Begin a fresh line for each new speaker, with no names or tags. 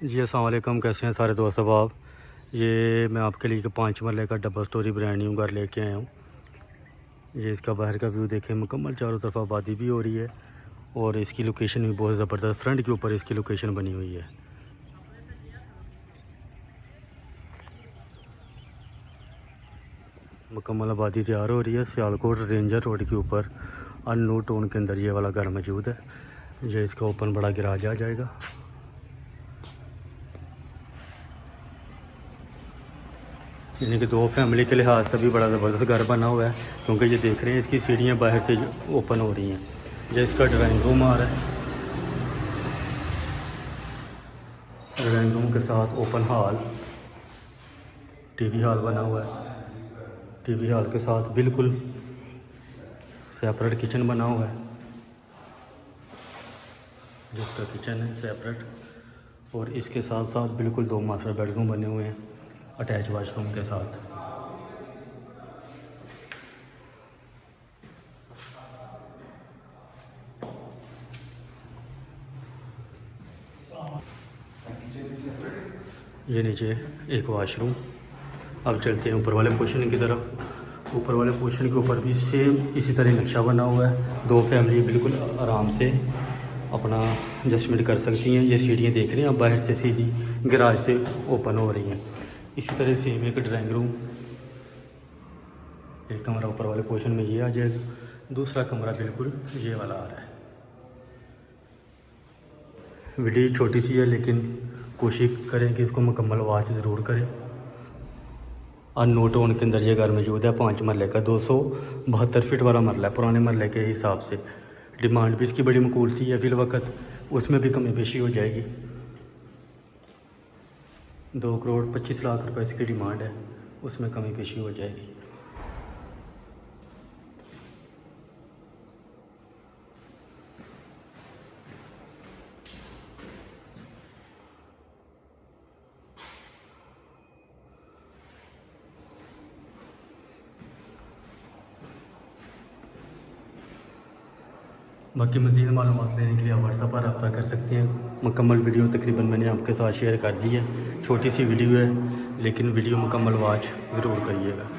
जी अस्सलाम वालेकुम, कैसे हैं सारे दोस्त अब ये मैं आपके लिए 5 मरले का डबल स्टोरी ब्रांड न्यू घर लेके आया हूँ। ये इसका बाहर का व्यू देखें, मुकम्मल चारों तरफ आबादी भी हो रही है और इसकी लोकेशन भी बहुत ज़बरदस्त, फ्रंट के ऊपर इसकी लोकेशन बनी हुई है। मुकम्मल आबादी तैयार हो रही है। सियालकोट रेंजर रोड के ऊपर अननू टाउन के अंदर ये वाला घर मौजूद है। ये इसका ओपन बड़ा गैराज आ जाएगा। यानी कि 2 फैमिली के लिहाज से भी बड़ा ज़बरदस्त घर बना हुआ है, क्योंकि ये देख रहे हैं इसकी सीढ़ियाँ बाहर से ओपन हो रही हैं। ये इसका ड्राइंग रूम आ रहा है। ड्राइंग रूम के साथ ओपन हॉल, टीवी हॉल बना हुआ है। टीवी हॉल के साथ बिल्कुल सेपरेट किचन बना हुआ है, जिसका किचन है सेपरेट, और इसके साथ साथ बिल्कुल 2 मास्टर बेडरूम बने हुए हैं अटैच वाशरूम के साथ। ये नीचे एक वाशरूम। अब चलते हैं ऊपर वाले पोर्शन की तरफ। ऊपर वाले पोर्शन के ऊपर भी सेम इसी तरह नक्शा बना हुआ है। 2 फैमिली बिल्कुल आराम से अपना एडजस्टमेंट कर सकती हैं। ये सीढ़ियाँ देख रहे हैं आप, बाहर से सीधी गैराज से ओपन हो रही हैं। इसी तरह सेम एक ड्राइंग रूम, एक कमरा ऊपर वाले पोर्शन में ये आ जाएगा, दूसरा कमरा बिल्कुल ये वाला आ रहा है। वीडियो छोटी सी है, लेकिन कोशिश करें कि इसको मुकम्मल वॉच ज़रूर करें। अननोट के अंदर ये घर मौजूद है। 5 मरले का 272 फीट वाला मरला है। पुराने मरले के हिसाब से डिमांड भी इसकी बड़ी मकबूल सी है। फिलवक्त उसमें भी कमी पेशी हो जाएगी। 2 करोड़ 25 लाख रुपए इसकी डिमांड है, उसमें कमी पेशी हो जाएगी। बाकी मज़ीद मालूमात लेने के लिए आप व्हाट्सएप पर रब्ता कर सकते हैं। मुकम्मल वीडियो तकरीबन मैंने आपके साथ शेयर कर दी है। छोटी सी वीडियो है, लेकिन वीडियो मुकम्मल वॉच ज़रूर करिएगा।